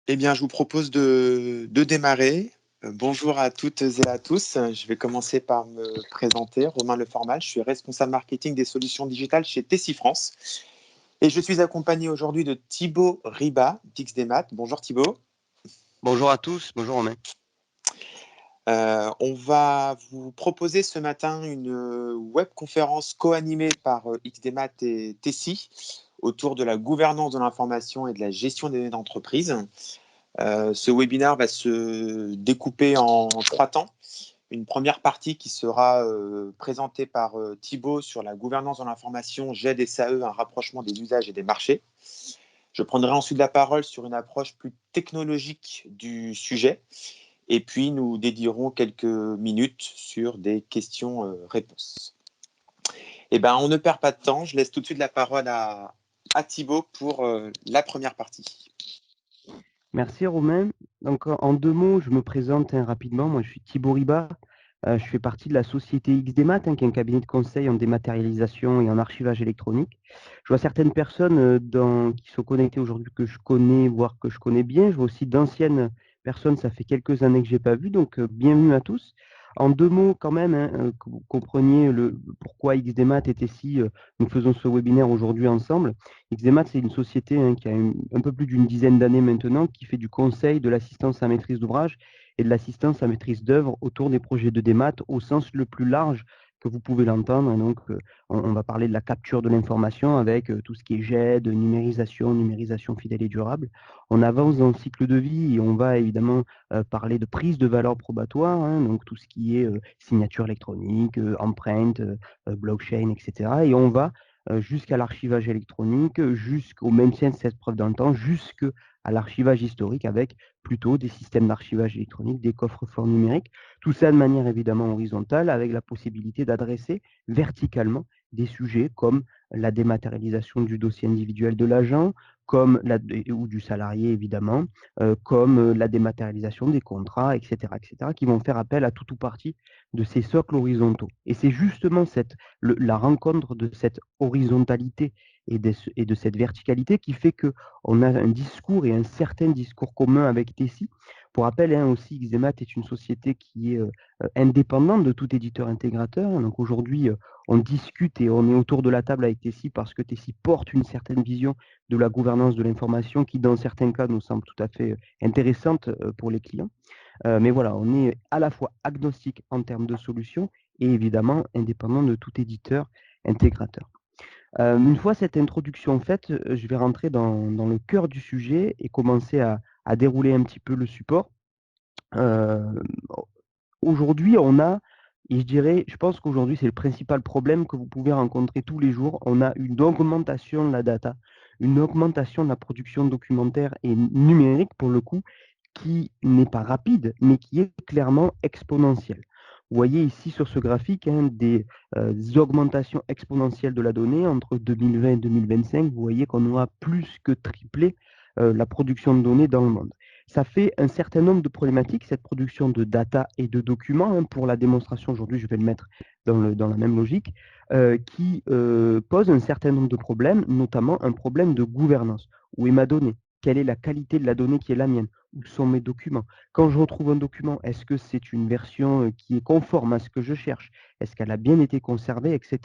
Eh bien, je vous propose de démarrer. Bonjour à toutes et à tous. Je vais commencer par me présenter. Romain Leformal, je suis responsable marketing des solutions digitales chez Tessie France. Et je suis accompagné aujourd'hui de Thibaut Riba, d'XDMat. Bonjour Thibaut. Bonjour à tous, bonjour Romain. On va vous proposer ce matin une webconférence co-animée par XDMat et Tessie autour de la gouvernance de l'information et de la gestion des données d'entreprise. Ce webinaire va se découper en 3 temps. Une première partie qui sera présentée par Thibaut sur la gouvernance de l'information, GED et SAE, un rapprochement des usages et des marchés. Je prendrai ensuite la parole sur une approche plus technologique du sujet. Et puis, nous dédierons quelques minutes sur des questions-réponses. Eh ben, on ne perd pas de temps. Je laisse tout de suite la parole à Thibaut pour la première partie. Merci Romain. Donc en 2 mots, je me présente rapidement. Moi, je suis Thibaut Riba. Je fais partie de la société XDMat, qui est un cabinet de conseil en dématérialisation et en archivage électronique. Je vois certaines personnes qui sont connectées aujourd'hui que je connais, voire que je connais bien. Je vois aussi d'anciennes personnes, ça fait quelques années que je n'ai pas vu. Donc bienvenue à tous. En 2 mots quand même, que vous compreniez pourquoi XDMat était si nous faisons ce webinaire aujourd'hui ensemble. XDMat, c'est une société qui a un peu plus d'une dizaine d'années maintenant, qui fait du conseil, de l'assistance à maîtrise d'ouvrage et de l'assistance à maîtrise d'œuvre autour des projets de démat au sens le plus large que vous pouvez l'entendre. Donc, on va parler de la capture de l'information avec tout ce qui est GED, numérisation fidèle et durable. On avance dans le cycle de vie et on va évidemment parler de prise de valeur probatoire, donc tout ce qui est signature électronique, empreinte, blockchain, etc. Et on va jusqu'à l'archivage électronique, jusqu'au maintien de cette preuve dans le temps, jusqu'à l'archivage historique avec plutôt des systèmes d'archivage électronique, des coffres-forts numériques. Tout ça de manière évidemment horizontale avec la possibilité d'adresser verticalement des sujets comme la dématérialisation du dossier individuel de l'agent, ou du salarié évidemment, comme la dématérialisation des contrats, etc., qui vont faire appel à tout ou partie de ces socles horizontaux. Et c'est justement la rencontre de cette horizontalité et de cette verticalité qui fait qu'on a un discours et un certain discours commun avec Tessie. Pour rappel, aussi, XEMAT est une société qui est indépendante de tout éditeur intégrateur. Donc aujourd'hui, on discute et on est autour de la table avec Tessie parce que Tessie porte une certaine vision de la gouvernance de l'information qui, dans certains cas, nous semble tout à fait intéressante pour les clients. Mais voilà, on est à la fois agnostique en termes de solutions et évidemment indépendant de tout éditeur intégrateur. Une fois cette introduction faite, je vais rentrer dans le cœur du sujet et commencer à dérouler un petit peu le support. Aujourd'hui, et je pense qu'aujourd'hui, c'est le principal problème que vous pouvez rencontrer tous les jours. On a une augmentation de la data, une augmentation de la production documentaire et numérique, pour le coup, qui n'est pas rapide, mais qui est clairement exponentielle. Vous voyez ici sur ce graphique des augmentations exponentielles de la donnée entre 2020 et 2025. Vous voyez qu'on aura plus que triplé la production de données dans le monde. Ça fait un certain nombre de problématiques, cette production de data et de documents. Pour la démonstration aujourd'hui, je vais le mettre dans la même logique, qui pose un certain nombre de problèmes, notamment un problème de gouvernance. Où est ma donnée? Quelle est la qualité de la donnée qui est la mienne? Où sont mes documents? Quand je retrouve un document, est-ce que c'est une version qui est conforme à ce que je cherche? Est-ce qu'elle a bien été conservée, etc.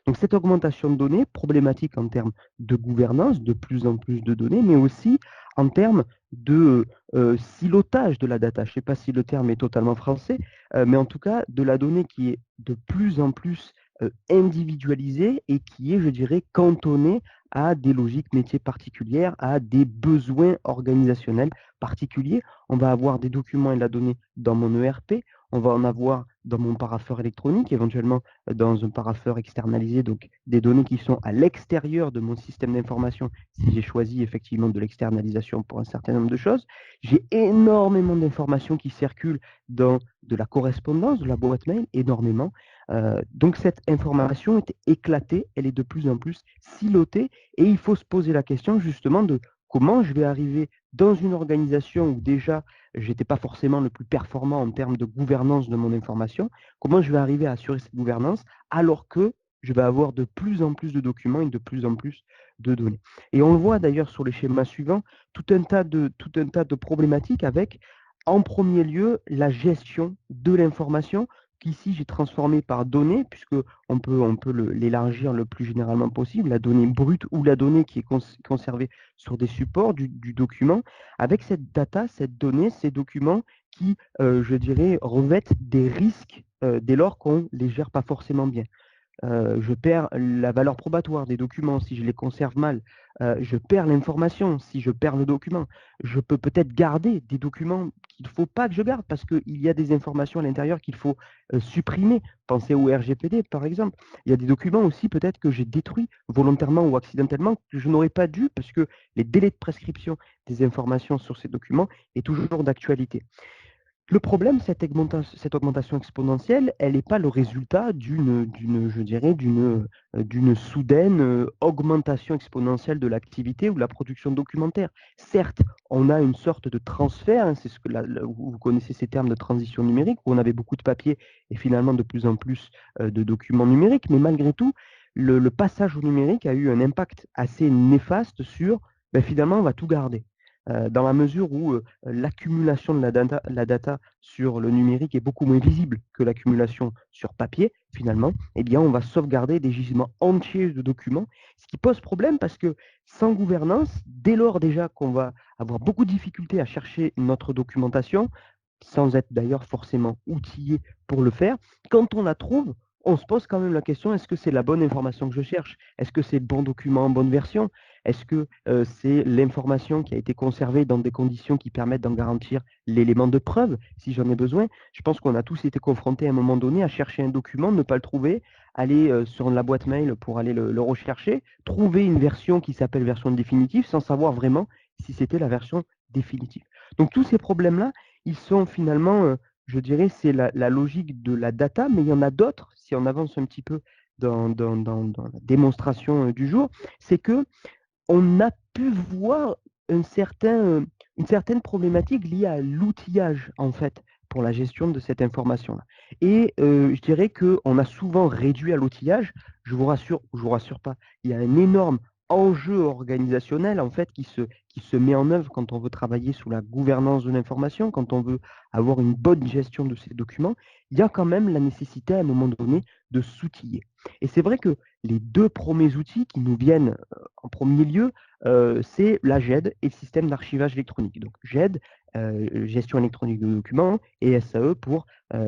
Donc cette augmentation de données, problématique en termes de gouvernance, de plus en plus de données, mais aussi en termes de silotage de la data. Je ne sais pas si le terme est totalement français, mais en tout cas de la donnée qui est de plus en plus individualisée et qui est, je dirais, cantonnée à des logiques métiers particulières, à des besoins organisationnels particuliers. On va avoir des documents et de la donnée dans mon ERP, on va en avoir dans mon parapheur électronique, éventuellement dans un parapheur externalisé, donc des données qui sont à l'extérieur de mon système d'information, si j'ai choisi effectivement de l'externalisation pour un certain nombre de choses. J'ai énormément d'informations qui circulent dans de la correspondance, de la boîte mail, énormément. Donc cette information est éclatée, elle est de plus en plus silotée, et il faut se poser la question justement de comment je vais arriver dans une organisation où déjà je n'étais pas forcément le plus performant en termes de gouvernance de mon information, comment je vais arriver à assurer cette gouvernance alors que je vais avoir de plus en plus de documents et de plus en plus de données. Et on le voit d'ailleurs sur les schémas suivants, tout un tas de problématiques avec, en premier lieu, la gestion de l'information qu'ici j'ai transformé par données, puisque on peut l'élargir le plus généralement possible, la donnée brute ou la donnée qui est conservée sur des supports du document, avec cette data, cette donnée, ces documents qui, je dirais, revêtent des risques dès lors qu'on ne les gère pas forcément bien. Je perds la valeur probatoire des documents si je les conserve mal. Je perds l'information si je perds le document. Je peux peut-être garder des documents qu'il ne faut pas que je garde parce qu'il y a des informations à l'intérieur qu'il faut supprimer. Pensez au RGPD, par exemple. Il y a des documents aussi peut-être que j'ai détruits volontairement ou accidentellement que je n'aurais pas dû parce que les délais de prescription des informations sur ces documents est toujours d'actualité. Le problème, cette augmentation exponentielle, elle n'est pas le résultat je dirais, d'une soudaine augmentation exponentielle de l'activité ou de la production documentaire. Certes, on a une sorte de transfert, hein, c'est ce que vous connaissez ces termes de transition numérique, où on avait beaucoup de papier et finalement de plus en plus de documents numériques, mais malgré tout, le passage au numérique a eu un impact assez néfaste sur, ben, finalement, on va tout garder. Dans la mesure où l'accumulation de la data sur le numérique est beaucoup moins visible que l'accumulation sur papier, finalement, eh bien, on va sauvegarder des gisements entiers de documents, ce qui pose problème parce que sans gouvernance, dès lors déjà qu'on va avoir beaucoup de difficultés à chercher notre documentation, sans être d'ailleurs forcément outillé pour le faire, quand on la trouve, on se pose quand même la question, est-ce que c'est la bonne information que je cherche? Est-ce que c'est le bon document en bonne version? Est-ce que c'est l'information qui a été conservée dans des conditions qui permettent d'en garantir l'élément de preuve, si j'en ai besoin? Je pense qu'on a tous été confrontés à un moment donné à chercher un document, ne pas le trouver, aller sur la boîte mail pour aller le rechercher, trouver une version qui s'appelle version définitive sans savoir vraiment si c'était la version définitive. Donc tous ces problèmes-là, ils sont finalement, je dirais, c'est la logique de la data, mais il y en a d'autres, si on avance un petit peu dans la démonstration du jour, c'est que on a pu voir une certaine problématique liée à l'outillage, en fait, pour la gestion de cette information-là. Et je dirais qu'on a souvent réduit à l'outillage. Je vous rassure pas, il y a un énorme enjeu organisationnel, en fait, qui se met en œuvre quand on veut travailler sous la gouvernance de l'information, quand on veut avoir une bonne gestion de ces documents. Il y a quand même la nécessité, à un moment donné, de s'outiller. Et c'est vrai que les deux premiers outils qui nous viennent en premier lieu, c'est la GED et le système d'archivage électronique. Donc GED, gestion électronique de documents, et SAE pour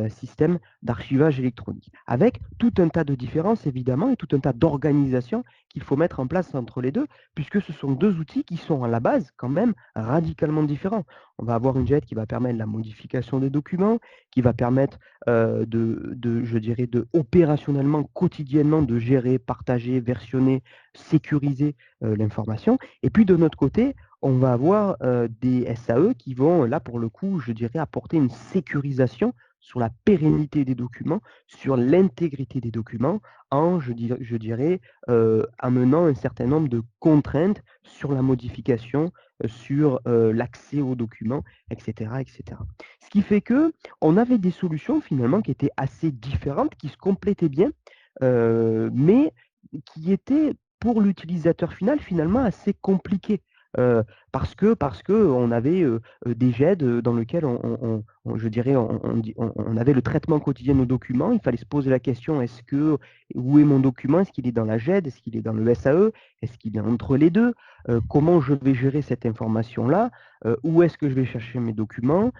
système d'archivage électronique. Avec tout un tas de différences, évidemment, et tout un tas d'organisations qu'il faut mettre en place entre les deux, puisque ce sont deux outils qui sont à la base quand même radicalement différents. On va avoir une GED qui va permettre la modification des documents, qui va permettre je dirais, opérationnellement, quotidiennement, de gérer, partager, versionner, sécuriser l'information. Et puis de notre côté, on va avoir des SAE qui vont, là pour le coup, je dirais, apporter une sécurisation sur la pérennité des documents, sur l'intégrité des documents, je dirais, amenant un certain nombre de contraintes sur la modification, sur l'accès aux documents, etc., etc. Ce qui fait que on avait des solutions finalement qui étaient assez différentes, qui se complétaient bien, mais qui étaient pour l'utilisateur final finalement assez compliquées. Parce que on avait des GED dans lesquels je dirais, on avait le traitement quotidien de nos documents. Il fallait se poser la question, où est mon document? Est-ce qu'il est dans la GED? Est-ce qu'il est dans le SAE? Est-ce qu'il est entre les deux? Comment je vais gérer cette information-là? Où est-ce que je vais chercher mes documents?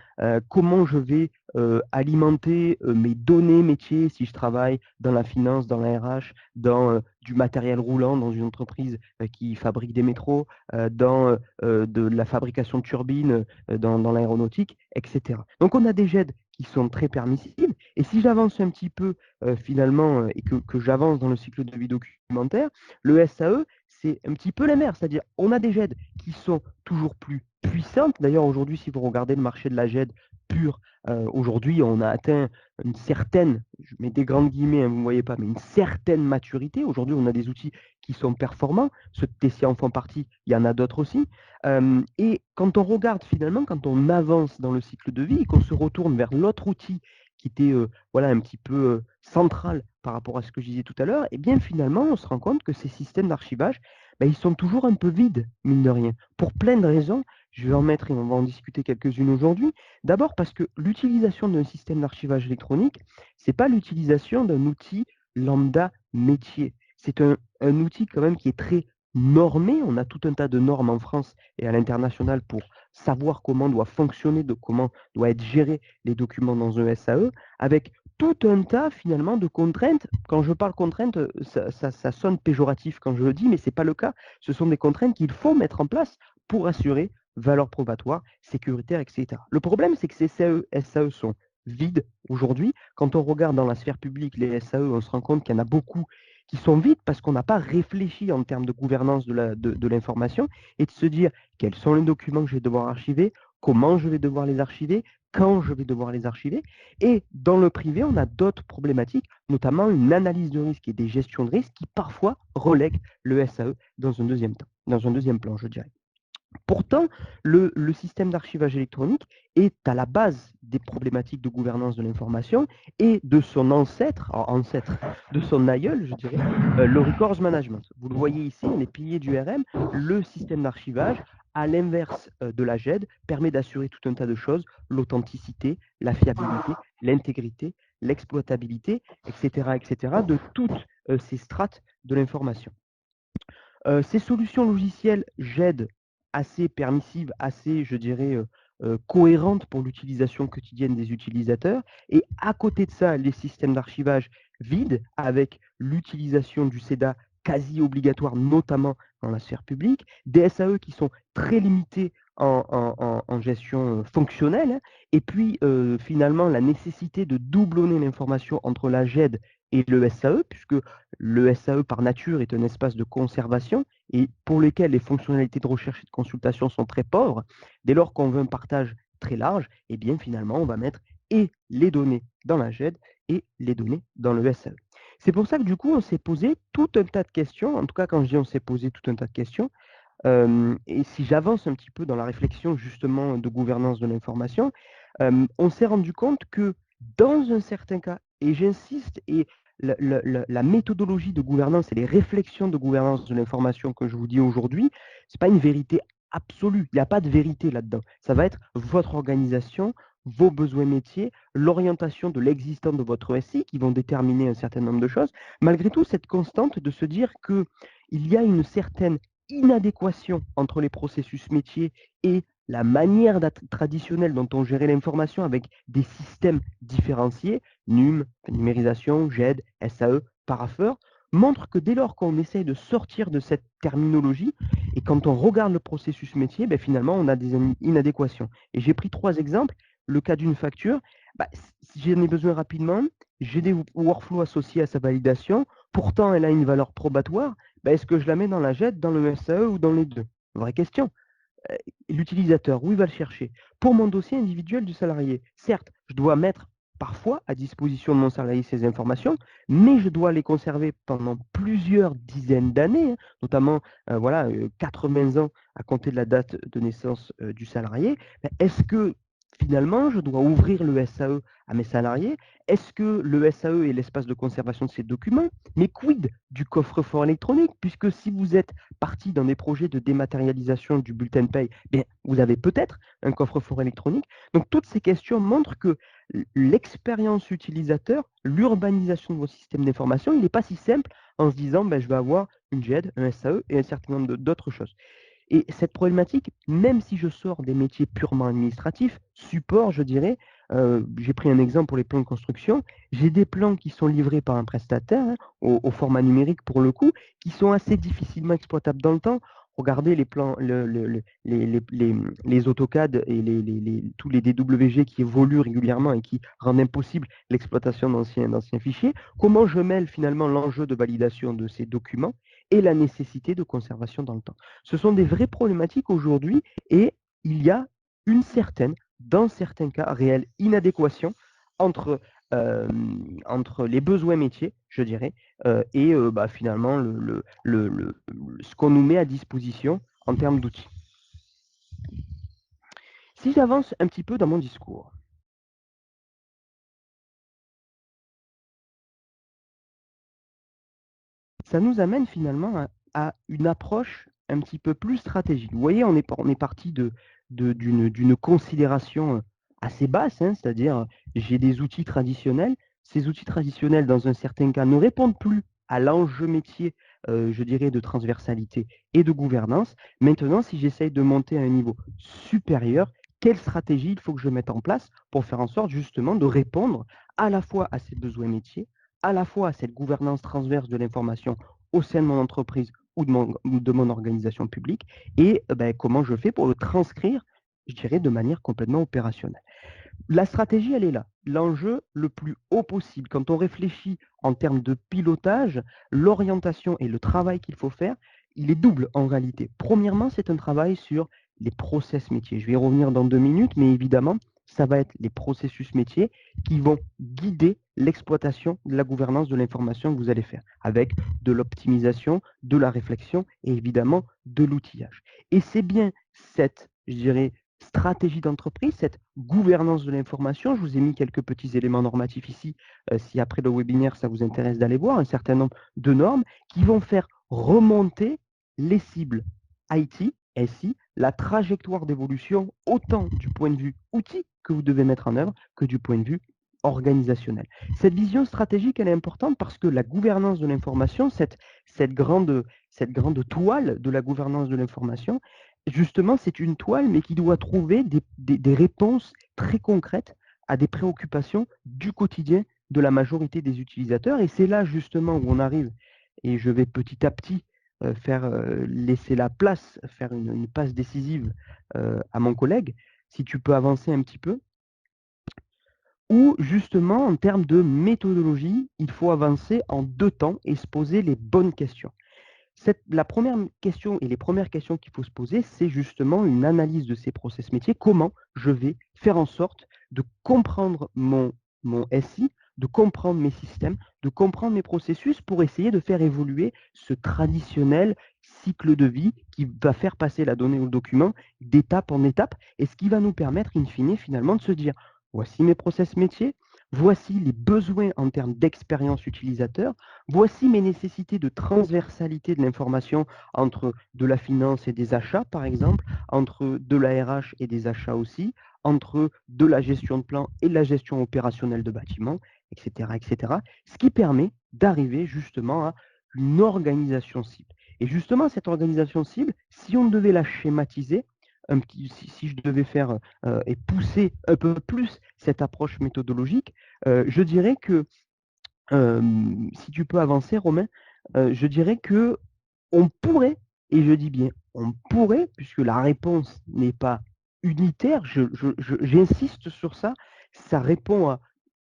Comment je vais alimenter mes données métiers si je travaille dans la finance, dans la RH, dans du matériel roulant, dans une entreprise qui fabrique des métros, dans de la fabrication de turbines, dans l'aéronautique, etc. Donc on a des GED qui sont très permissibles. Et si j'avance un petit peu finalement et que j'avance dans le cycle de vie documentaire, le SAE, c'est un petit peu la mer. C'est-à-dire on a des GED qui sont toujours plus puissantes. D'ailleurs, aujourd'hui, si vous regardez le marché de la GED pure, aujourd'hui, on a atteint une certaine, je mets des grandes guillemets, hein, vous ne voyez pas, mais une certaine maturité. Aujourd'hui, on a des outils qui sont performants. Ceux de Tessia en font partie, il y en a d'autres aussi. Et quand on regarde finalement, quand on avance dans le cycle de vie et qu'on se retourne vers l'autre outil qui était voilà, un petit peu central par rapport à ce que je disais tout à l'heure, et bien finalement, on se rend compte que ces systèmes d'archivage, ben, ils sont toujours un peu vides, mine de rien, pour plein de raisons. Je vais en mettre et on va en discuter quelques-unes aujourd'hui. D'abord parce que l'utilisation d'un système d'archivage électronique, c'est pas l'utilisation d'un outil lambda métier. C'est un outil quand même qui est très normé. On a tout un tas de normes en France et à l'international pour savoir comment doit fonctionner, de comment doit être géré les documents dans un SAE, avec tout un tas finalement de contraintes. Quand je parle contraintes, ça sonne péjoratif quand je le dis, mais ce n'est pas le cas. Ce sont des contraintes qu'il faut mettre en place pour assurer valeur probatoire, sécuritaire, etc. Le problème, c'est que ces SAE sont vides aujourd'hui. Quand on regarde dans la sphère publique les SAE, on se rend compte qu'il y en a beaucoup qui sont vides parce qu'on n'a pas réfléchi en termes de gouvernance de l'information et de se dire quels sont les documents que je vais devoir archiver, comment je vais devoir les archiver, quand je vais devoir les archiver. Et dans le privé, on a d'autres problématiques, notamment une analyse de risque et des gestions de risque qui parfois relèguent le SAE dans un deuxième temps, dans un deuxième plan, je dirais. Pourtant, le système d'archivage électronique est à la base des problématiques de gouvernance de l'information et de son ancêtre, de son aïeul, je dirais, le records management. Vous le voyez ici, les piliers du RM, le système d'archivage, à l'inverse de la GED, permet d'assurer tout un tas de choses, l'authenticité, la fiabilité, l'intégrité, l'exploitabilité, etc., de toutes ces strates de l'information. Ces solutions logicielles GED assez permissives, assez, je dirais, cohérentes pour l'utilisation quotidienne des utilisateurs. Et à côté de ça, les systèmes d'archivage vides avec l'utilisation du CEDA quasi obligatoire, notamment dans la sphère publique, des SAE qui sont très limités en gestion fonctionnelle, hein, et puis finalement la nécessité de doublonner l'information entre la GED et le SAE, puisque le SAE, par nature, est un espace de conservation et pour lequel les fonctionnalités de recherche et de consultation sont très pauvres. Dès lors qu'on veut un partage très large, eh bien, finalement, on va mettre et les données dans la GED et les données dans le SAE. C'est pour ça que du coup, on s'est posé tout un tas de questions. En tout cas, quand je dis on s'est posé tout un tas de questions, et si j'avance un petit peu dans la réflexion justement de gouvernance de l'information, on s'est rendu compte que dans un certain cas, et j'insiste, et la méthodologie de gouvernance et les réflexions de gouvernance de l'information que je vous dis aujourd'hui, ce n'est pas une vérité absolue. Il n'y a pas de vérité là-dedans. Ça va être votre organisation, vos besoins métiers, l'orientation de l'existant de votre SI qui vont déterminer un certain nombre de choses. Malgré tout, cette constante de se dire qu'il y a une certaine inadéquation entre les processus métiers et la manière traditionnelle dont on gérait l'information avec des systèmes différenciés, NUM, numérisation, GED, SAE, parapheur, montre que dès lors qu'on essaye de sortir de cette terminologie et quand on regarde le processus métier, ben finalement, on a des inadéquations. Et j'ai pris 3 exemples. Le cas d'une facture, si j'en ai besoin rapidement, j'ai des workflows associés à sa validation, pourtant elle a une valeur probatoire, est-ce que je la mets dans la GED, dans le SAE ou dans les deux? Vraie question. L'utilisateur, où il va le chercher? Pour mon dossier individuel du salarié, certes, je dois mettre parfois à disposition de mon salarié ces informations, mais je dois les conserver pendant plusieurs dizaines d'années, hein, notamment voilà, 80 ans à compter de la date de naissance du salarié. Est-ce que finalement, je dois ouvrir le SAE à mes salariés? Est-ce que le SAE est l'espace de conservation de ces documents? Mais quid du coffre-fort électronique? Puisque si vous êtes parti dans des projets de dématérialisation du bulletin de paye, bien, vous avez peut-être un coffre-fort électronique. Donc, toutes ces questions montrent que l'expérience utilisateur, l'urbanisation de vos systèmes d'information, il n'est pas si simple en se disant je vais avoir une GED, un SAE et un certain nombre d'autres choses. Et cette problématique, même si je sors des métiers purement administratifs, support, je dirais, j'ai pris un exemple pour les plans de construction, j'ai des plans qui sont livrés par un prestataire, hein, au format numérique pour le coup, qui sont assez difficilement exploitables dans le temps. Regardez les plans, les AutoCAD et tous les DWG qui évoluent régulièrement et qui rendent impossible l'exploitation d'anciens fichiers. Comment je mêle finalement l'enjeu de validation de ces documents et la nécessité de conservation dans le temps? Ce sont des vraies problématiques aujourd'hui et il y a une certaine, dans certains cas, réelle inadéquation entre, entre les besoins métiers, je dirais, et finalement ce qu'on nous met à disposition en termes d'outils. Si j'avance un petit peu dans mon discours, ça nous amène finalement à une approche un petit peu plus stratégique. Vous voyez, on est parti d'une considération assez basse, hein, c'est-à-dire j'ai des outils traditionnels. Ces outils traditionnels, dans un certain cas, ne répondent plus à l'enjeu métier, je dirais, de transversalité et de gouvernance. Maintenant, si j'essaye de monter à un niveau supérieur, quelle stratégie il faut que je mette en place pour faire en sorte justement de répondre à la fois à ces besoins métiers, à la fois à cette gouvernance transverse de l'information au sein de mon entreprise ou de mon organisation publique, et comment je fais pour le transcrire, je dirais, de manière complètement opérationnelle. La stratégie, elle est là. L'enjeu le plus haut possible. Quand on réfléchit en termes de pilotage, l'orientation et le travail qu'il faut faire, il est double en réalité. Premièrement, c'est un travail sur les process métiers. Je vais y revenir dans 2 minutes, mais évidemment, ça va être les processus métiers qui vont guider l'exploitation de la gouvernance de l'information que vous allez faire, avec de l'optimisation, de la réflexion et évidemment de l'outillage. Et c'est bien cette, je dirais, stratégie d'entreprise, cette gouvernance de l'information. Je vous ai mis quelques petits éléments normatifs ici, si après le webinaire, ça vous intéresse d'aller voir, un certain nombre de normes qui vont faire remonter les cibles IT, SI, la trajectoire d'évolution, autant du point de vue outil que vous devez mettre en œuvre que du point de vue organisationnel. Cette vision stratégique, elle est importante parce que la gouvernance de l'information, cette grande toile de la gouvernance de l'information, justement, c'est une toile, mais qui doit trouver des réponses très concrètes à des préoccupations du quotidien de la majorité des utilisateurs. Et c'est là justement où on arrive, et je vais petit à petit laisser la place, faire une passe décisive à mon collègue, si tu peux avancer un petit peu, où justement, en termes de méthodologie, il faut avancer en 2 temps et se poser les bonnes questions. La première question et les premières questions qu'il faut se poser, c'est justement une analyse de ces process métiers. Comment je vais faire en sorte de comprendre mon SI, de comprendre mes systèmes, de comprendre mes processus pour essayer de faire évoluer ce traditionnel cycle de vie qui va faire passer la donnée ou le document d'étape en étape et ce qui va nous permettre, in fine, finalement, de se dire voici mes process métiers, voici les besoins en termes d'expérience utilisateur, voici mes nécessités de transversalité de l'information entre de la finance et des achats, par exemple, entre de la RH et des achats aussi, entre de la gestion de plan et de la gestion opérationnelle de bâtiments, etc., etc. Ce qui permet d'arriver justement à une organisation cible. Et justement, cette organisation cible, si on devait la schématiser, si je devais faire et pousser un peu plus cette approche méthodologique, je dirais que si tu peux avancer, Romain, je dirais que on pourrait, et je dis bien on pourrait, puisque la réponse n'est pas unitaire, j'insiste sur ça, ça répond à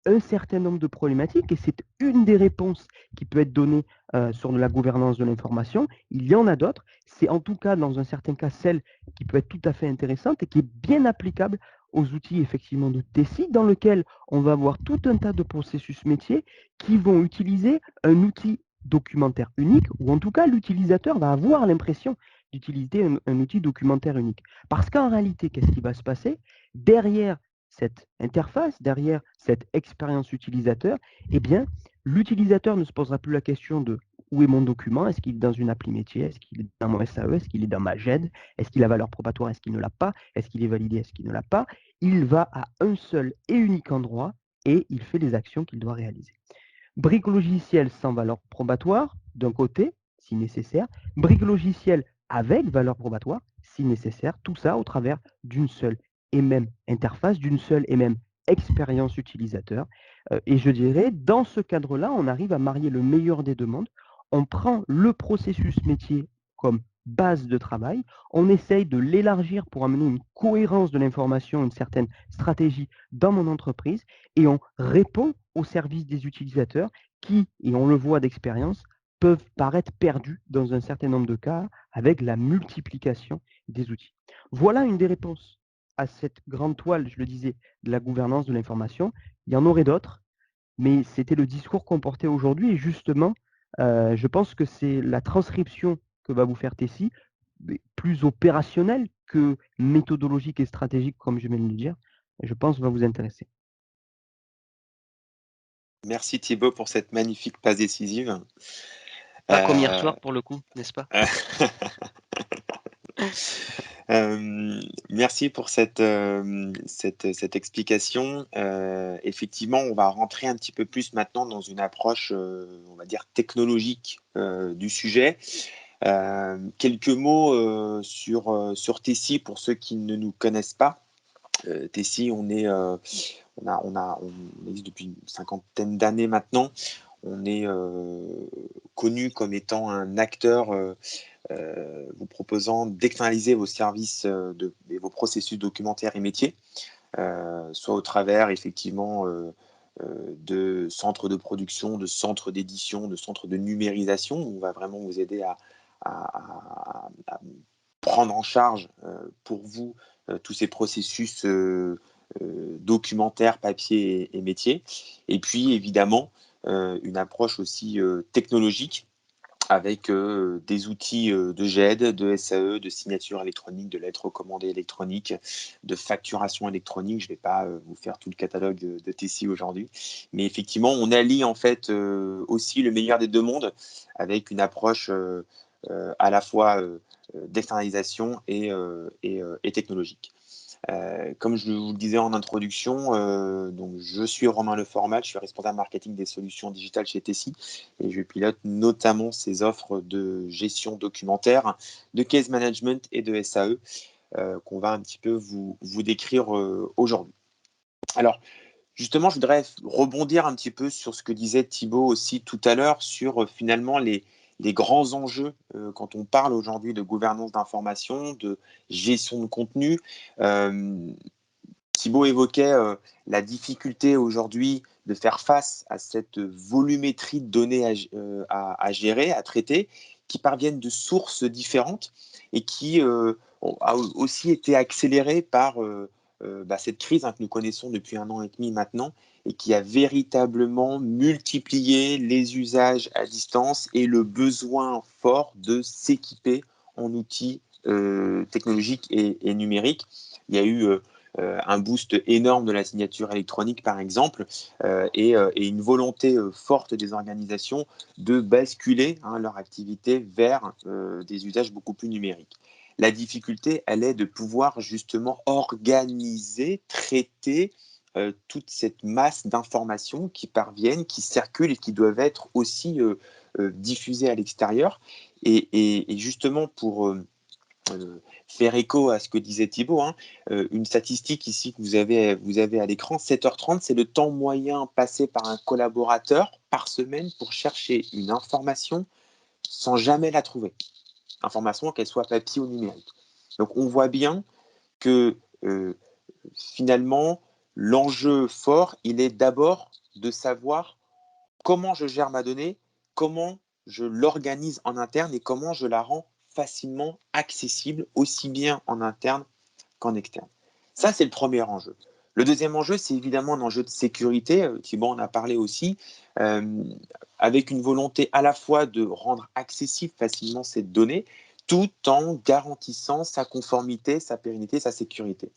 un certain nombre de problématiques et c'est une des réponses qui peut être donnée sur la gouvernance de l'information. Il y en a d'autres. C'est en tout cas, dans un certain cas, celle qui peut être tout à fait intéressante et qui est bien applicable aux outils effectivement de TESI, dans lequel on va avoir tout un tas de processus métiers qui vont utiliser un outil documentaire unique, ou en tout cas l'utilisateur va avoir l'impression d'utiliser un outil documentaire unique. Parce qu'en réalité, qu'est-ce qui va se passer? Derrière cette interface, derrière cette expérience utilisateur, eh bien, l'utilisateur ne se posera plus la question de où est mon document, est-ce qu'il est dans une appli métier, est-ce qu'il est dans mon SAE, est-ce qu'il est dans ma GED, est-ce qu'il a valeur probatoire, est-ce qu'il ne l'a pas, est-ce qu'il est validé, est-ce qu'il ne l'a pas. Il va à un seul et unique endroit et il fait les actions qu'il doit réaliser. Brique logicielle sans valeur probatoire, d'un côté, si nécessaire. Brique logicielle avec valeur probatoire, si nécessaire. Tout ça au travers d'une seule et même interface, d'une seule et même expérience utilisateur. Et je dirais, dans ce cadre-là, on arrive à marier le meilleur des deux mondes. On prend le processus métier comme base de travail, on essaye de l'élargir pour amener une cohérence de l'information, une certaine stratégie dans mon entreprise, et on répond au service des utilisateurs qui, et on le voit d'expérience, peuvent paraître perdus dans un certain nombre de cas avec la multiplication des outils. Voilà une des réponses à cette grande toile, je le disais, de la gouvernance de l'information. Il y en aurait d'autres, mais c'était le discours qu'on portait aujourd'hui et justement, je pense que c'est la transcription que va vous faire Tessie, plus opérationnelle que méthodologique et stratégique, comme je viens de le dire, je pense va vous intéresser. Merci Thibaut pour cette magnifique passe décisive. Pas comme hier Euh, soir pour le coup, n'est-ce pas? Merci pour cette explication. Effectivement, on va rentrer un petit peu plus maintenant dans une approche, on va dire, technologique du sujet. Quelques mots sur Tessie pour ceux qui ne nous connaissent pas. Tessie, on existe depuis une cinquantaine d'années maintenant. On est connu comme étant un acteur vous proposant d'externaliser vos services et vos processus documentaires et métiers, soit au travers effectivement de centres de production, de centres d'édition, de centres de numérisation. On va vraiment vous aider à prendre en charge pour vous tous ces processus documentaires, papier et métiers. Et puis évidemment, une approche aussi technologique avec des outils de GED, de SAE, de signature électronique, de lettres recommandées électroniques, de facturation électronique. Je ne vais pas vous faire tout le catalogue de Tessie aujourd'hui, mais effectivement, on allie en fait aussi le meilleur des deux mondes avec une approche à la fois d'externalisation et technologique. Comme je vous le disais en introduction, donc je suis Romain Leformat, je suis responsable marketing des solutions digitales chez Tessie et je pilote notamment ces offres de gestion documentaire, de case management et de SAE qu'on va un petit peu vous décrire aujourd'hui. Alors, justement, je voudrais rebondir un petit peu sur ce que disait Thibaut aussi tout à l'heure sur finalement les grands enjeux quand on parle aujourd'hui de gouvernance d'information, de gestion de contenu. Euh, Thibaut évoquait la difficulté aujourd'hui de faire face à cette volumétrie de données à gérer, à traiter, qui parviennent de sources différentes et qui a aussi été accélérée par cette crise que nous connaissons depuis 1 an et demi maintenant et qui a véritablement multiplié les usages à distance et le besoin fort de s'équiper en outils technologiques et numériques. Il y a eu un boost énorme de la signature électronique, par exemple, et une volonté forte des organisations de basculer leur activité vers des usages beaucoup plus numériques. La difficulté, elle est de pouvoir justement organiser, traiter toute cette masse d'informations qui parviennent, qui circulent et qui doivent être aussi diffusées à l'extérieur. Et justement, pour faire écho à ce que disait Thibaut, une statistique ici que vous avez à l'écran, 7h30, c'est le temps moyen passé par un collaborateur par semaine pour chercher une information sans jamais la trouver. Information, qu'elle soit papier ou numérique. Donc on voit bien que finalement, l'enjeu fort, il est d'abord de savoir comment je gère ma donnée, comment je l'organise en interne et comment je la rends facilement accessible, aussi bien en interne qu'en externe. Ça, c'est le premier enjeu. Le deuxième enjeu, c'est évidemment un enjeu de sécurité. Thibaut en a parlé aussi, euh, avec une volonté à la fois de rendre accessible facilement cette donnée, tout en garantissant sa conformité, sa pérennité, sa sécurité.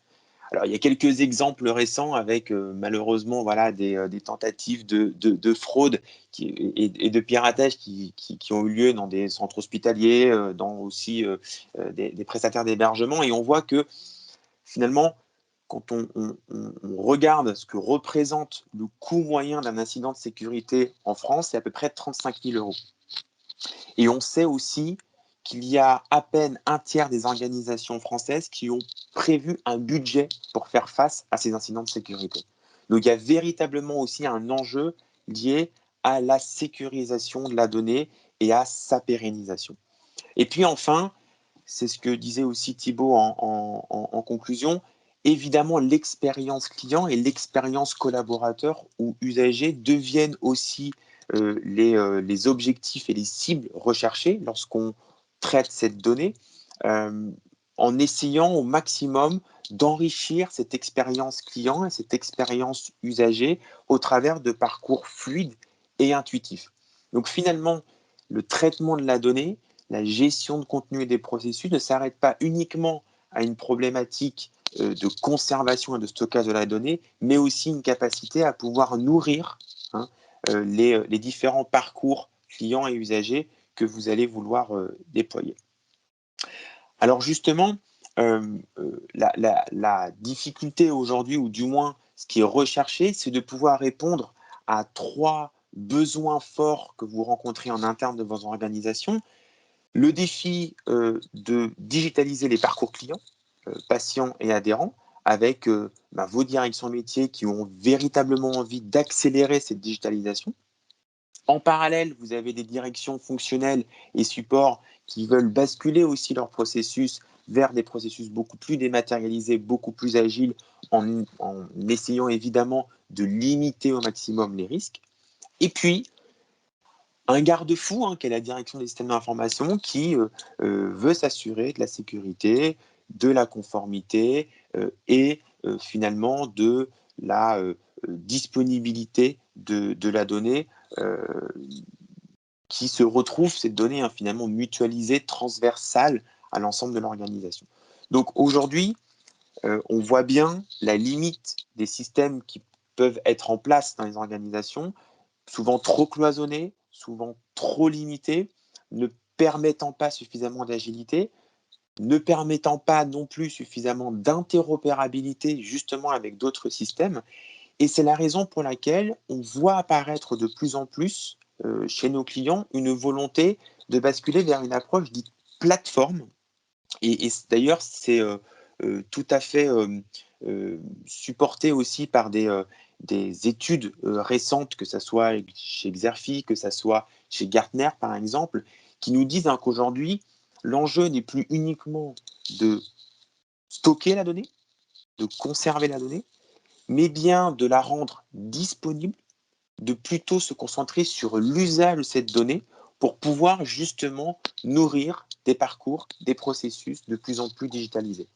Alors, il y a quelques exemples récents avec malheureusement des tentatives de fraude et de piratage qui ont eu lieu dans des centres hospitaliers, dans aussi des prestataires d'hébergement. Et on voit que finalement, quand on regarde ce que représente le coût moyen d'un incident de sécurité en France, c'est à peu près 35 000 euros. Et on sait aussi qu'il y a à peine un tiers des organisations françaises qui ont prévu un budget pour faire face à ces incidents de sécurité. Donc il y a véritablement aussi un enjeu lié à la sécurisation de la donnée et à sa pérennisation. Et puis enfin, c'est ce que disait aussi Thibaut en conclusion, évidemment l'expérience client et l'expérience collaborateur ou usager deviennent aussi les objectifs et les cibles recherchées lorsqu'on traite cette donnée, euh, en essayant au maximum d'enrichir cette expérience client et cette expérience usager au travers de parcours fluides et intuitifs. Donc finalement, le traitement de la donnée, la gestion de contenu et des processus ne s'arrête pas uniquement à une problématique de conservation et de stockage de la donnée, mais aussi une capacité à pouvoir nourrir les différents parcours clients et usagers que vous allez vouloir déployer. Alors justement, la difficulté aujourd'hui, ou du moins ce qui est recherché, c'est de pouvoir répondre à 3 besoins forts que vous rencontrez en interne de vos organisations. Le défi de digitaliser les parcours clients, patients et adhérents, avec vos directions métiers qui ont véritablement envie d'accélérer cette digitalisation. En parallèle, vous avez des directions fonctionnelles et supports qui veulent basculer aussi leur processus vers des processus beaucoup plus dématérialisés, beaucoup plus agiles, en essayant évidemment de limiter au maximum les risques. Et puis, un garde-fou, qui est la direction des systèmes d'information, qui veut s'assurer de la sécurité, de la conformité et finalement de la disponibilité de la donnée qui se retrouve, cette donnée finalement mutualisée, transversale à l'ensemble de l'organisation. Donc aujourd'hui, on voit bien la limite des systèmes qui peuvent être en place dans les organisations, souvent trop cloisonnés, souvent trop limités, ne permettant pas suffisamment d'agilité, ne permettant pas non plus suffisamment d'interopérabilité justement avec d'autres systèmes. Et c'est la raison pour laquelle on voit apparaître de plus en plus chez nos clients une volonté de basculer vers une approche dite plateforme. Et d'ailleurs, c'est tout à fait supporté aussi par des études récentes, que ce soit chez Xerfi, que ce soit chez Gartner, par exemple, qui nous disent qu'aujourd'hui, l'enjeu n'est plus uniquement de stocker la donnée, de conserver la donnée, mais bien de la rendre disponible, de plutôt se concentrer sur l'usage de cette donnée pour pouvoir justement nourrir des parcours, des processus de plus en plus digitalisés.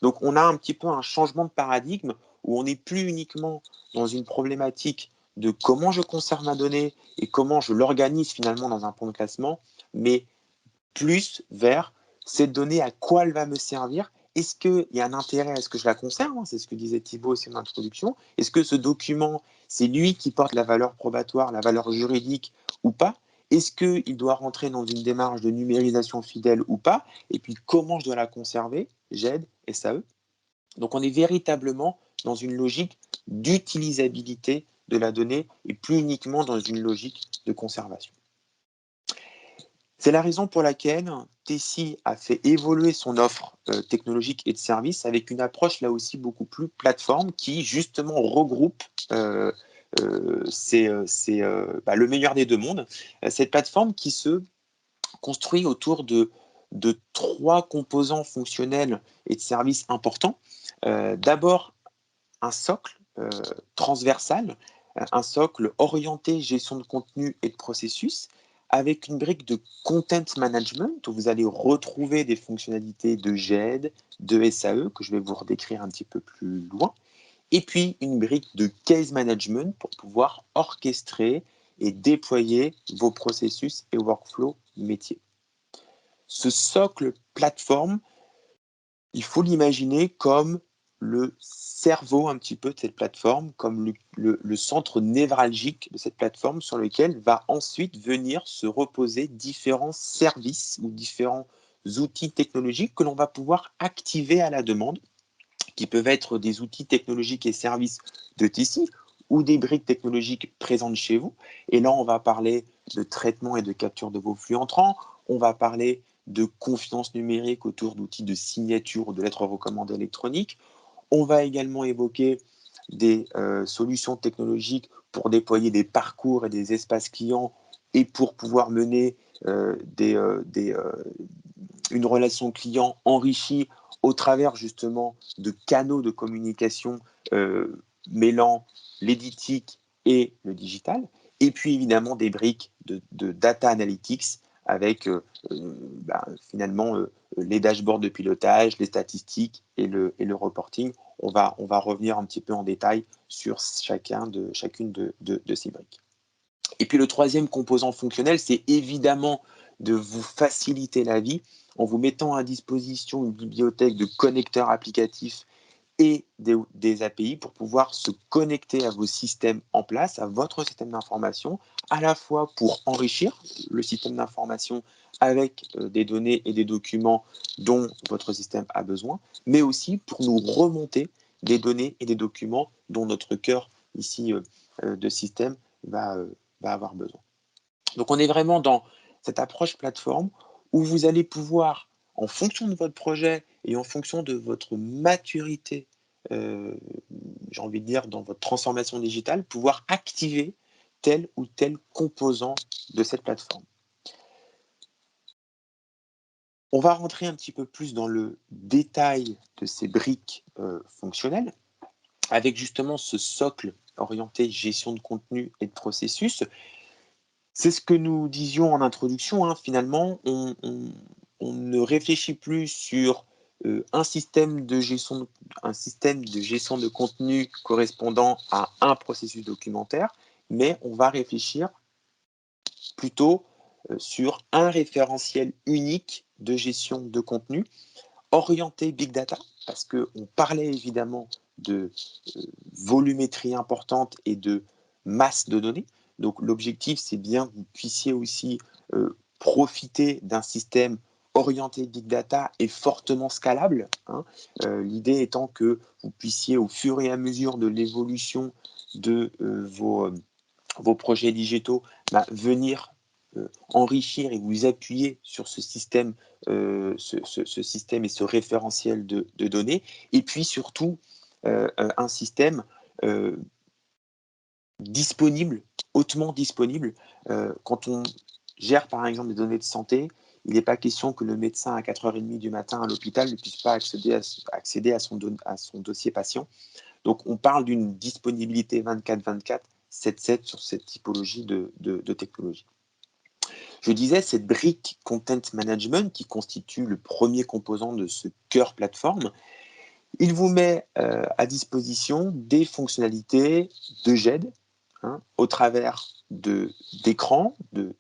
Donc on a un petit peu un changement de paradigme où on n'est plus uniquement dans une problématique de comment je conserve ma donnée et comment je l'organise finalement dans un plan de classement, mais plus vers cette donnée, à quoi elle va me servir. Est-ce qu'il y a un intérêt à ce que je la conserve? C'est ce que disait Thibaut aussi en introduction. Est-ce que ce document, c'est lui qui porte la valeur probatoire, la valeur juridique ou pas? Est-ce qu'il doit rentrer dans une démarche de numérisation fidèle ou pas? Et puis, comment je dois la conserver? GED, SAE. Donc, on est véritablement dans une logique d'utilisabilité de la donnée et plus uniquement dans une logique de conservation. C'est la raison pour laquelle Tessi a fait évoluer son offre technologique et de services avec une approche là aussi beaucoup plus plateforme qui justement regroupe le meilleur des deux mondes. Cette plateforme qui se construit autour de 3 composants fonctionnels et de services importants. D'abord, un socle transversal, un socle orienté gestion de contenu et de processus, avec une brique de content management où vous allez retrouver des fonctionnalités de GED, de SAE, que je vais vous redécrire un petit peu plus loin, et puis une brique de case management pour pouvoir orchestrer et déployer vos processus et workflows métiers. Ce socle plateforme, il faut l'imaginer comme le cerveau un petit peu de cette plateforme, comme le centre névralgique de cette plateforme sur lequel va ensuite venir se reposer différents services ou différents outils technologiques que l'on va pouvoir activer à la demande, qui peuvent être des outils technologiques et services de Tessi ou des briques technologiques présentes chez vous. Et là, on va parler de traitement et de capture de vos flux entrants, on va parler de confiance numérique autour d'outils de signature ou de lettres recommandées électroniques. On va également évoquer des solutions technologiques pour déployer des parcours et des espaces clients et pour pouvoir mener une relation client enrichie au travers justement de canaux de communication mêlant l'éditique et le digital. Et puis évidemment des briques de data analytics avec finalement les dashboards de pilotage, les statistiques et le reporting. On va revenir un petit peu en détail sur chacune de ces briques. Et puis le troisième composant fonctionnel, c'est évidemment de vous faciliter la vie en vous mettant à disposition une bibliothèque de connecteurs applicatifs et des API pour pouvoir se connecter à vos systèmes en place, à votre système d'information, à la fois pour enrichir le système d'information avec des données et des documents dont votre système a besoin, mais aussi pour nous remonter des données et des documents dont notre cœur ici de système va avoir besoin. Donc on est vraiment dans cette approche plateforme où vous allez pouvoir, en fonction de votre projet et en fonction de votre maturité, j'ai envie de dire, dans votre transformation digitale, pouvoir activer tel ou tel composant de cette plateforme. On va rentrer un petit peu plus dans le détail de ces briques fonctionnelles, avec justement ce socle orienté gestion de contenu et de processus. C'est ce que nous disions en introduction, hein, finalement, on ne réfléchit plus sur un système de gestion de contenu correspondant à un processus documentaire, mais on va réfléchir plutôt sur un référentiel unique de gestion de contenu orienté big data, parce qu'on parlait évidemment de volumétrie importante et de masse de données. Donc l'objectif, c'est bien que vous puissiez aussi profiter d'un système orienté big data et fortement scalable, hein. L'idée étant que vous puissiez, au fur et à mesure de l'évolution de vos projets digitaux, venir enrichir et vous appuyer sur ce système, ce système et ce référentiel de données, et puis surtout un système disponible, hautement disponible. Quand on gère par exemple des données de santé, il n'est pas question que le médecin à 4h30 du matin à l'hôpital ne puisse pas accéder à son dossier patient. Donc on parle d'une disponibilité 24/24, 7/7 sur cette typologie de technologie. Je disais, cette brique Content Management, qui constitue le premier composant de ce cœur plateforme, il vous met à disposition des fonctionnalités de GED, hein, au travers d'écrans,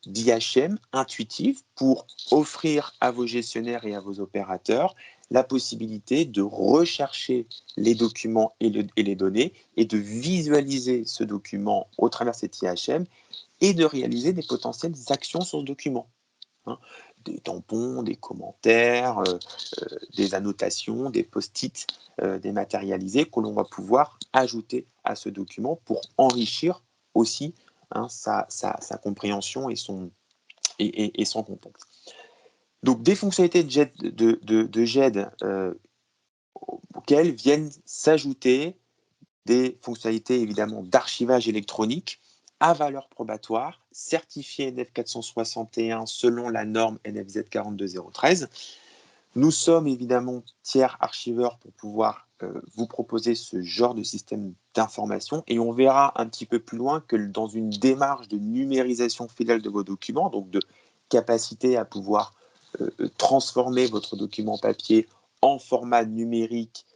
d'IHM intuitifs pour offrir à vos gestionnaires et à vos opérateurs la possibilité de rechercher les documents et les données et de visualiser ce document au travers de cet IHM et de réaliser des potentielles actions sur ce document, hein. Des tampons, des commentaires, des annotations, des post-it dématérialisés que l'on va pouvoir ajouter à ce document pour enrichir aussi, hein, sa compréhension et son contexte. Donc des fonctionnalités de GED auxquelles viennent s'ajouter des fonctionnalités évidemment d'archivage électronique à valeur probatoire, certifié NF 461 selon la norme NFZ 42013. Nous sommes évidemment tiers archiveurs pour pouvoir vous proposer ce genre de système d'information, et on verra un petit peu plus loin que dans une démarche de numérisation fidèle de vos documents, donc de capacité à pouvoir transformer votre document papier en format numérique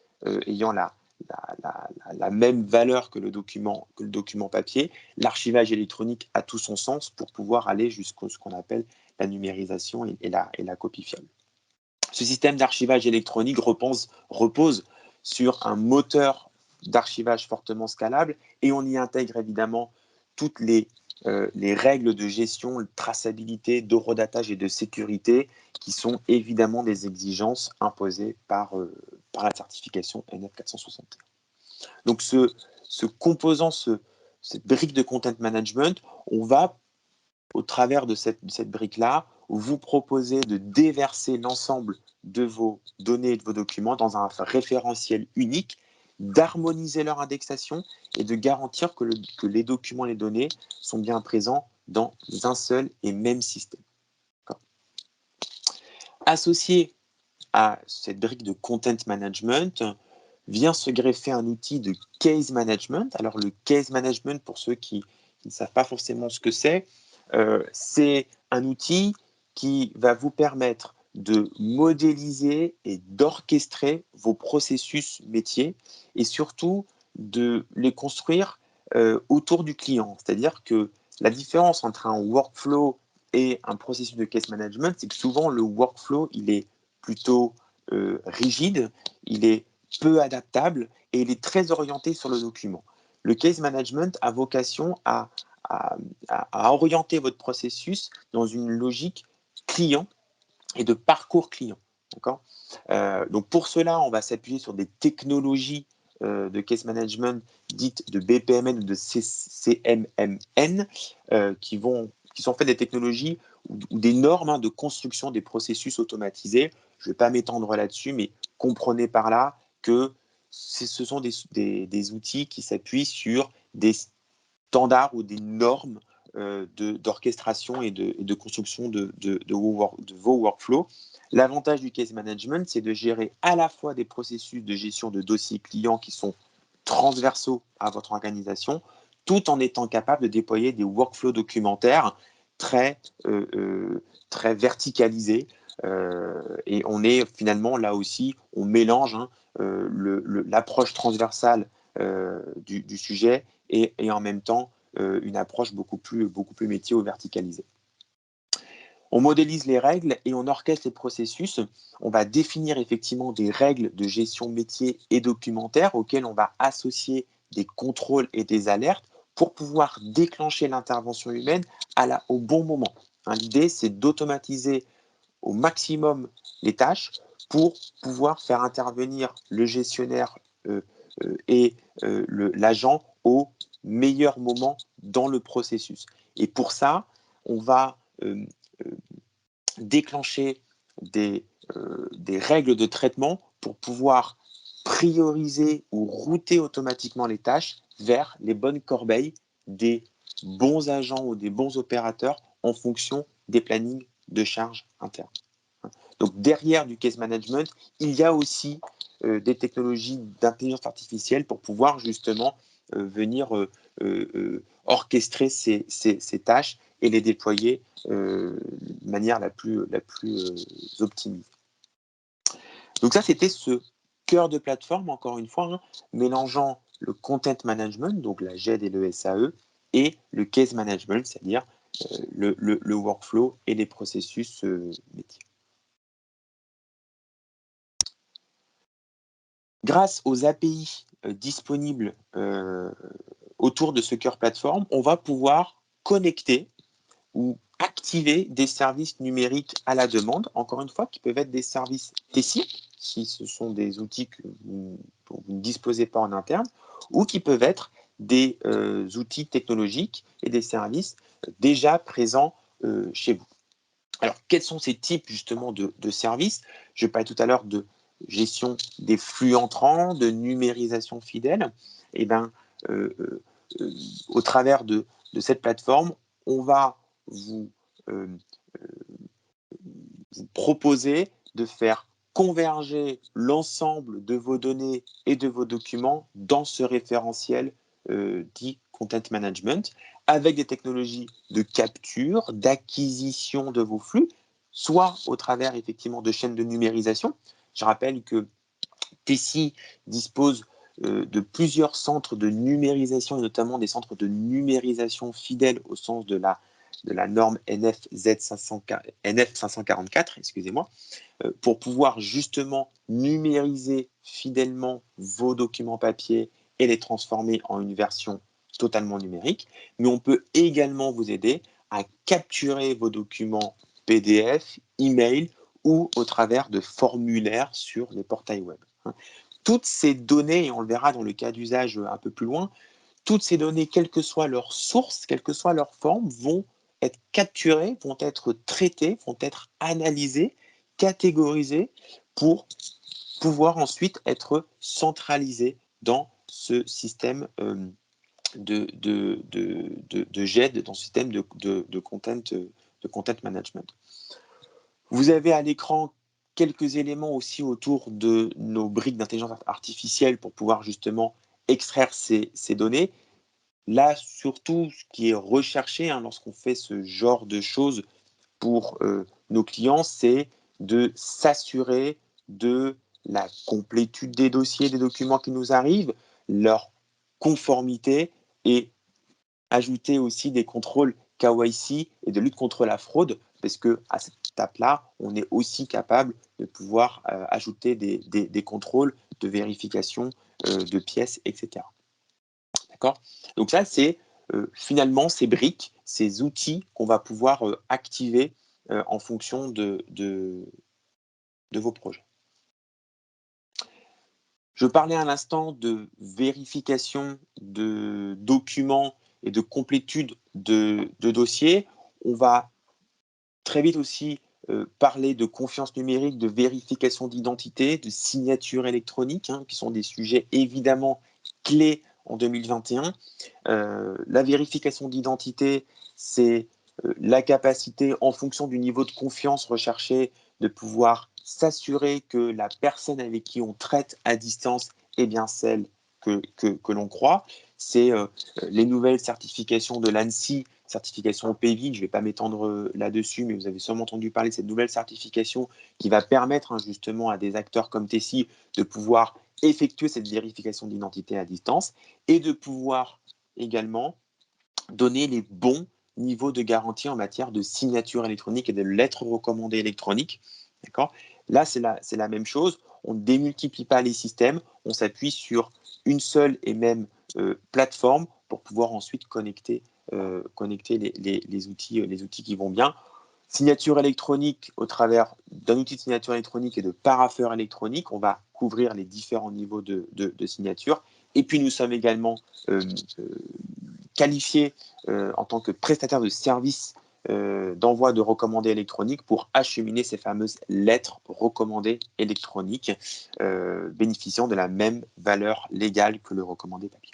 ayant la même valeur que le document papier, l'archivage électronique a tout son sens pour pouvoir aller jusqu'à ce qu'on appelle la numérisation et la copie fiable. Ce système d'archivage électronique repose sur un moteur d'archivage fortement scalable, et on y intègre évidemment toutes les règles de gestion, de traçabilité, d'horodatage et de sécurité qui sont évidemment des exigences imposées par la certification NF 461. Donc ce composant, cette brique de content management, on va, au travers de cette brique-là, vous proposer de déverser l'ensemble de vos données et de vos documents dans un référentiel unique, d'harmoniser leur indexation et de garantir que les documents et les données sont bien présents dans un seul et même système. Associé à cette brique de content management vient se greffer un outil de case management. Alors le case management, pour ceux qui ne savent pas forcément ce que c'est un outil qui va vous permettre de modéliser et d'orchestrer vos processus métiers et surtout de les construire autour du client. C'est-à-dire que la différence entre un workflow et un processus de case management, c'est que souvent le workflow, il est plutôt rigide, il est peu adaptable et il est très orienté sur le document. Le case management a vocation à orienter votre processus dans une logique client et de parcours client. D'accord ? Donc pour cela, on va s'appuyer sur des technologies de case management dites de BPMN ou de CMMN qui sont faites des technologies ou des normes de construction des processus automatisés. Je ne vais pas m'étendre là-dessus, mais comprenez par là que ce sont des outils qui s'appuient sur des standards ou des normes d'orchestration et de construction de vos workflows. L'avantage du case management, c'est de gérer à la fois des processus de gestion de dossiers clients qui sont transversaux à votre organisation, tout en étant capable de déployer des workflows documentaires très verticalisés. Et on est finalement là aussi, on mélange l'approche transversale du sujet et en même temps une approche beaucoup plus métier ou verticalisée. On modélise les règles et on orchestre les processus. On va définir effectivement des règles de gestion métier et documentaire auxquelles on va associer des contrôles et des alertes pour pouvoir déclencher l'intervention humaine au bon moment. L'idée, c'est d'automatiser au maximum les tâches pour pouvoir faire intervenir le gestionnaire et l'agent au meilleur moment dans le processus. Et pour ça, on va déclencher des règles de traitement pour pouvoir prioriser ou router automatiquement les tâches vers les bonnes corbeilles des bons agents ou des bons opérateurs en fonction des plannings de charge internes. Donc derrière du case management, il y a aussi des technologies d'intelligence artificielle pour pouvoir justement venir orchestrer ces tâches et les déployer de manière la plus optimisée. Donc ça, c'était ce cœur de plateforme, encore une fois, mélangeant le content management, donc la GED et le SAE, et le case management, c'est-à-dire le workflow et les processus métiers. Grâce aux API disponibles autour de ce cœur plateforme, on va pouvoir connecter ou activer des services numériques à la demande, encore une fois, qui peuvent être des services TESI, si ce sont des outils dont vous ne disposez pas en interne, ou qui peuvent être des outils technologiques et des services déjà présents chez vous. Alors, quels sont ces types justement de services ? Je parlais tout à l'heure de gestion des flux entrants, de numérisation fidèle. Et au travers de cette plateforme, on va vous proposer de faire converger l'ensemble de vos données et de vos documents dans ce référentiel dit Content Management, avec des technologies de capture, d'acquisition de vos flux, soit au travers effectivement de chaînes de numérisation. Je rappelle que Tessi dispose de plusieurs centres de numérisation, et notamment des centres de numérisation fidèles au sens de la norme NF544, excusez-moi, pour pouvoir justement numériser fidèlement vos documents papier et les transformer en une version totalement numérique. Mais on peut également vous aider à capturer vos documents PDF, email ou au travers de formulaires sur les portails web. Toutes ces données, et on le verra dans le cas d'usage un peu plus loin, toutes ces données, quelle que soit leur source, quelle que soit leur forme, vont être capturées, vont être traitées, vont être analysées, catégorisées pour pouvoir ensuite être centralisées dans ce système de GED, dans ce système de content management. Vous avez à l'écran quelques éléments aussi autour de nos briques d'intelligence artificielle pour pouvoir justement extraire ces données. Là, surtout, ce qui est recherché lorsqu'on fait ce genre de choses pour nos clients, c'est de s'assurer de la complétude des dossiers, des documents qui nous arrivent, leur conformité et ajouter aussi des contrôles KYC et de lutte contre la fraude, parce que étape-là, on est aussi capable de pouvoir ajouter des contrôles de vérification de pièces, etc. D'accord? Donc ça, c'est finalement ces briques, ces outils qu'on va pouvoir activer en fonction de vos projets. Je parlais à l'instant de vérification de documents et de complétude de dossiers. On va très vite aussi parler de confiance numérique, de vérification d'identité, de signature électronique, hein, qui sont des sujets évidemment clés en 2021. La vérification d'identité, c'est la capacité, en fonction du niveau de confiance recherché, de pouvoir s'assurer que la personne avec qui on traite à distance est bien celle que l'on croit. C'est les nouvelles certifications de l'ANSSI, certification OPVI, je ne vais pas m'étendre là-dessus, mais vous avez sûrement entendu parler de cette nouvelle certification qui va permettre justement à des acteurs comme Tessie de pouvoir effectuer cette vérification d'identité à distance et de pouvoir également donner les bons niveaux de garantie en matière de signature électronique et de lettres recommandées électroniques. D'accord ? Là, c'est la même chose. On ne démultiplie pas les systèmes, on s'appuie sur une seule et même plateforme pour pouvoir ensuite connecter les outils qui vont bien. Signature électronique au travers d'un outil de signature électronique et de parapheur électronique, on va couvrir les différents niveaux de signature. Et puis nous sommes également qualifiés en tant que prestataire de services d'envoi de recommandés électroniques pour acheminer ces fameuses lettres recommandées électroniques bénéficiant de la même valeur légale que le recommandé papier.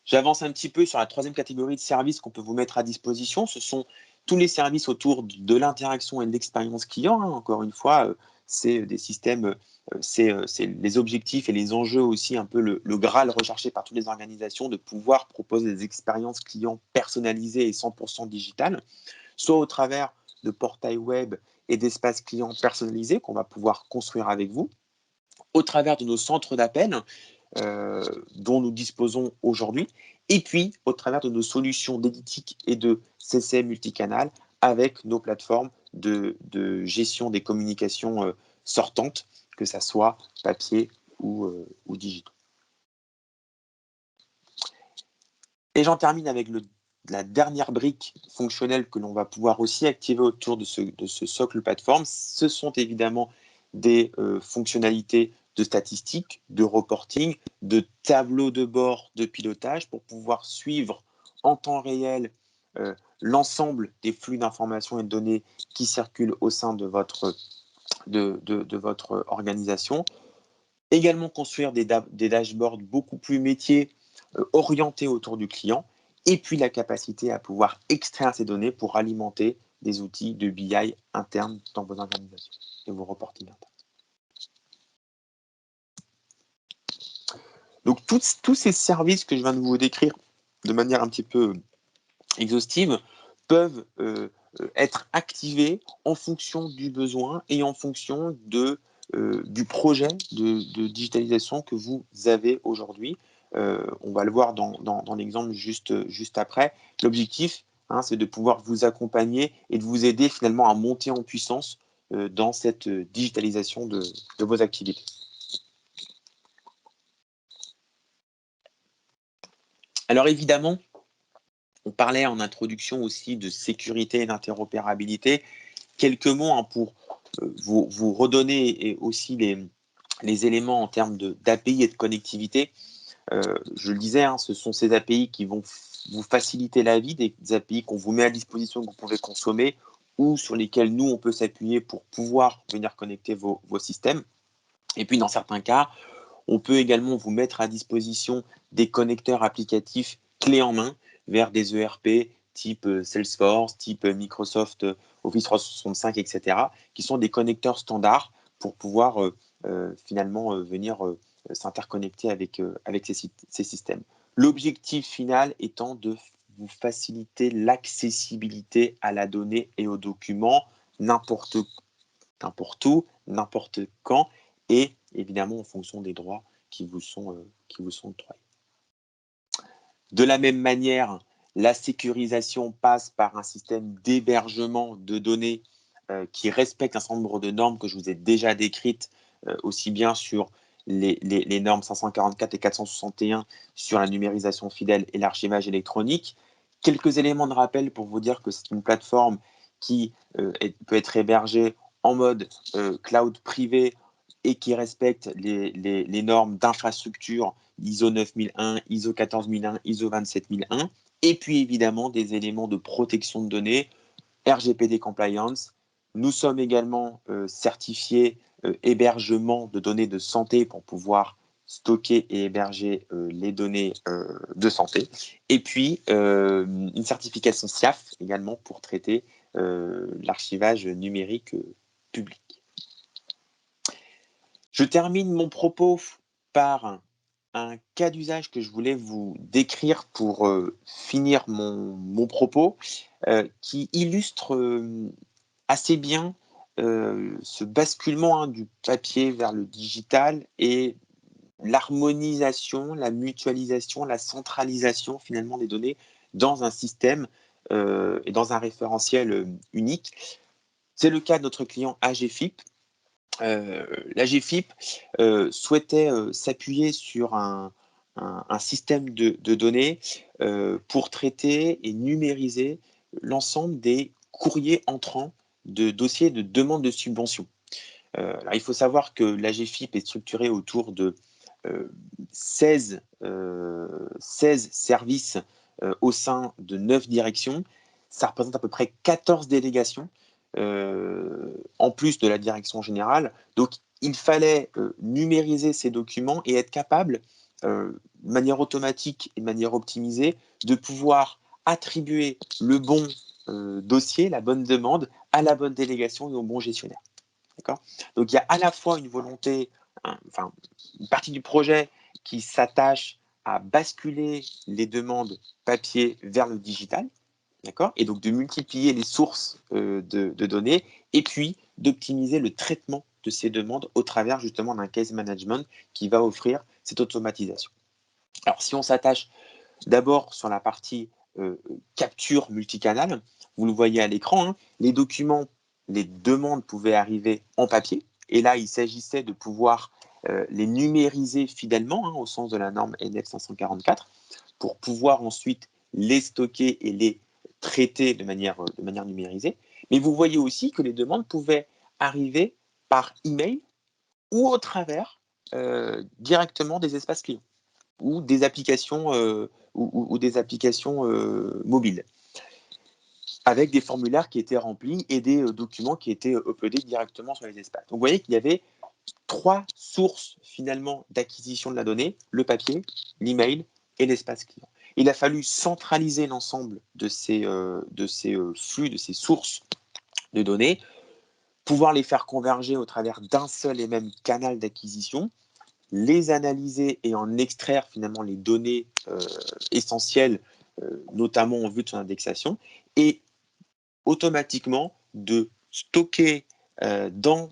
J'avance un petit peu sur la troisième catégorie de services qu'on peut vous mettre à disposition. Ce sont tous les services autour de l'interaction et de l'expérience client. Hein. Encore une fois, c'est des systèmes, c'est les objectifs et les enjeux aussi, un peu le Graal recherché par toutes les organisations, de pouvoir proposer des expériences clients personnalisées et 100% digitales, soit au travers de portails web et d'espaces clients personnalisés qu'on va pouvoir construire avec vous, au travers de nos centres d'appel, dont nous disposons aujourd'hui, et puis au travers de nos solutions d'éditique et de CCM multicanal avec nos plateformes de gestion des communications sortantes, que ça soit papier ou digitaux. Et j'en termine avec la dernière brique fonctionnelle que l'on va pouvoir aussi activer autour de ce socle plateforme. Ce sont évidemment des fonctionnalités de statistiques, de reporting, de tableaux de bord de pilotage pour pouvoir suivre en temps réel l'ensemble des flux d'informations et de données qui circulent au sein de votre organisation. Également construire des dashboards beaucoup plus métiers orientés autour du client et puis la capacité à pouvoir extraire ces données pour alimenter des outils de BI internes dans vos organisations et vos reporting internes. Donc tous ces services que je viens de vous décrire de manière un petit peu exhaustive peuvent être activés en fonction du besoin et en fonction du projet de digitalisation que vous avez aujourd'hui. On va le voir dans l'exemple juste après. L'objectif, c'est de pouvoir vous accompagner et de vous aider finalement à monter en puissance dans cette digitalisation de vos activités. Alors évidemment, on parlait en introduction aussi de sécurité et d'interopérabilité. Quelques mots pour vous redonner aussi les éléments en termes d'API et de connectivité. Je le disais, ce sont ces API qui vont vous faciliter la vie, des API qu'on vous met à disposition, que vous pouvez consommer, ou sur lesquels nous, on peut s'appuyer pour pouvoir venir connecter vos systèmes. Et puis, dans certains cas, on peut également vous mettre à disposition des connecteurs applicatifs clés en main vers des ERP type Salesforce, type Microsoft Office 365, etc., qui sont des connecteurs standards pour pouvoir finalement venir s'interconnecter avec ces systèmes. L'objectif final étant de vous faciliter l'accessibilité à la donnée et aux documents n'importe où, n'importe quand, et évidemment en fonction des droits qui vous sont octroyés. De la même manière, La sécurisation passe par un système d'hébergement de données qui respecte un certain nombre de normes que je vous ai déjà décrites, aussi bien sur les normes 544 et 461 sur la numérisation fidèle et l'archivage électronique. Quelques éléments de rappel pour vous dire que c'est une plateforme qui peut être hébergée en mode cloud privé et qui respecte les normes d'infrastructure ISO 9001, ISO 14001, ISO 27001, et puis évidemment des éléments de protection de données, RGPD compliance. Nous sommes également certifiés hébergement de données de santé pour pouvoir stocker et héberger les données de santé. Et puis, une certification SIAF également pour traiter l'archivage numérique public. Je termine mon propos par un cas d'usage que je voulais vous décrire pour finir mon propos, qui illustre assez bien ce basculement du papier vers le digital et l'harmonisation, la mutualisation, la centralisation finalement des données dans un système et dans un référentiel unique. C'est le cas de notre client AGFIP. L'AGFIP souhaitait s'appuyer sur un système de données pour traiter et numériser l'ensemble des courriers entrants de dossiers de demande de subvention. Alors, il faut savoir que l'AGFIP est structurée autour de 16 services au sein de 9 directions. Ça représente à peu près 14 délégations en plus de la direction générale. Donc, il fallait numériser ces documents et être capable, de manière automatique et de manière optimisée, de pouvoir attribuer le bon dossier, la bonne demande à la bonne délégation et au bon gestionnaire. D'accord ? Donc, il y a à la fois une volonté, enfin, une partie du projet qui s'attache à basculer les demandes papier vers le digital, d'accord ? Et donc de multiplier les sources de données et puis d'optimiser le traitement de ces demandes au travers justement d'un case management qui va offrir cette automatisation. Alors, si on s'attache d'abord sur la partie capture multicanal, vous le voyez à l'écran, hein, les documents, les demandes pouvaient arriver en papier. Et là, il s'agissait de pouvoir les numériser fidèlement, hein, au sens de la norme NF 544, pour pouvoir ensuite les stocker et les traiter de manière numérisée. Mais vous voyez aussi que les demandes pouvaient arriver par email ou au travers directement des espaces clients ou des applications, ou des applications mobiles, avec des formulaires qui étaient remplis et des documents qui étaient uploadés directement sur les espaces. Donc vous voyez qu'il y avait 3 sources finalement d'acquisition de la donnée, le papier, l'email et l'espace client. Il a fallu centraliser l'ensemble de ces flux, de ces sources de données, pouvoir les faire converger au travers d'un seul et même canal d'acquisition, les analyser et en extraire finalement les données essentielles, notamment en vue de son indexation, et automatiquement de stocker dans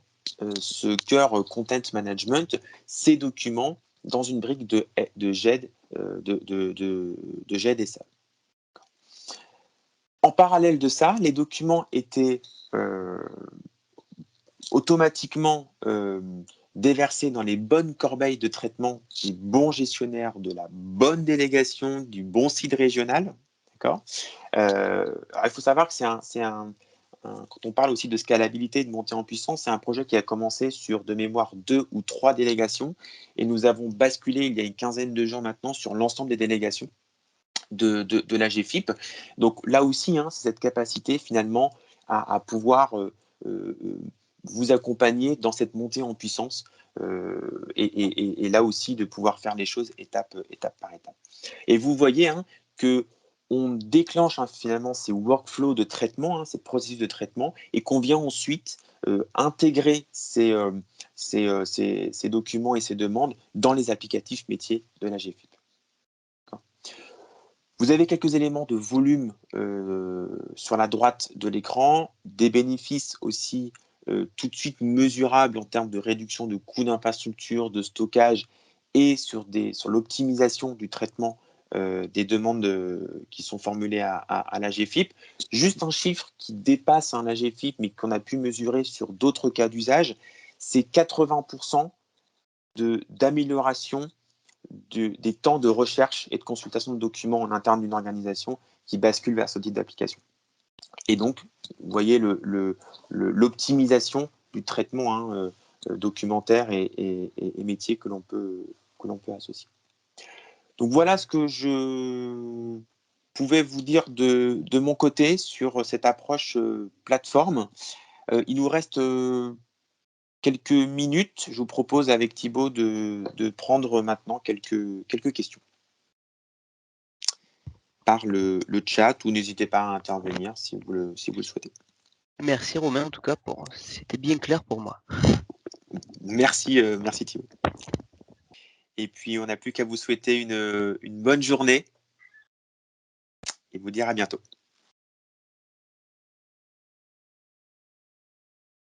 ce cœur content management ces documents dans une brique de GED, de GED et ça. En parallèle de ça, les documents étaient automatiquement déversés dans les bonnes corbeilles de traitement du bon gestionnaire, de la bonne délégation, du bon site régional. D'accord ? Il faut savoir que quand on parle aussi de scalabilité et de montée en puissance, c'est un projet qui a commencé sur de mémoire 2 ou 3 délégations et nous avons basculé il y a une quinzaine de jours maintenant sur l'ensemble des délégations de la GFIP. Donc là aussi, hein, c'est cette capacité finalement à pouvoir vous accompagner dans cette montée en puissance et là aussi de pouvoir faire les choses étape par étape. Et vous voyez hein, que on déclenche hein, finalement ces workflows de traitement, hein, ces processus de traitement, et qu'on vient ensuite intégrer ces documents et ces demandes dans les applicatifs métiers de la GFIP. Vous avez quelques éléments de volume sur la droite de l'écran, des bénéfices aussi tout de suite mesurables en termes de réduction de coûts d'infrastructure, de stockage et sur l'optimisation du traitement des demandes qui sont formulées à l'AGFIP. Juste un chiffre qui dépasse l'AGFIP, mais qu'on a pu mesurer sur d'autres cas d'usage, c'est 80% d'amélioration des temps de recherche et de consultation de documents en interne d'une organisation qui bascule vers ce type d'application. Et donc, vous voyez l'optimisation du traitement documentaire et métier que l'on peut associer. Donc voilà ce que je pouvais vous dire de mon côté sur cette approche plateforme. Il nous reste quelques minutes. Je vous propose avec Thibaut de prendre maintenant quelques questions par le chat, ou n'hésitez pas à intervenir si vous le souhaitez. Merci Romain, en tout cas, c'était bien clair pour moi. Merci Thibaut. Et puis, on n'a plus qu'à vous souhaiter une bonne journée et vous dire à bientôt.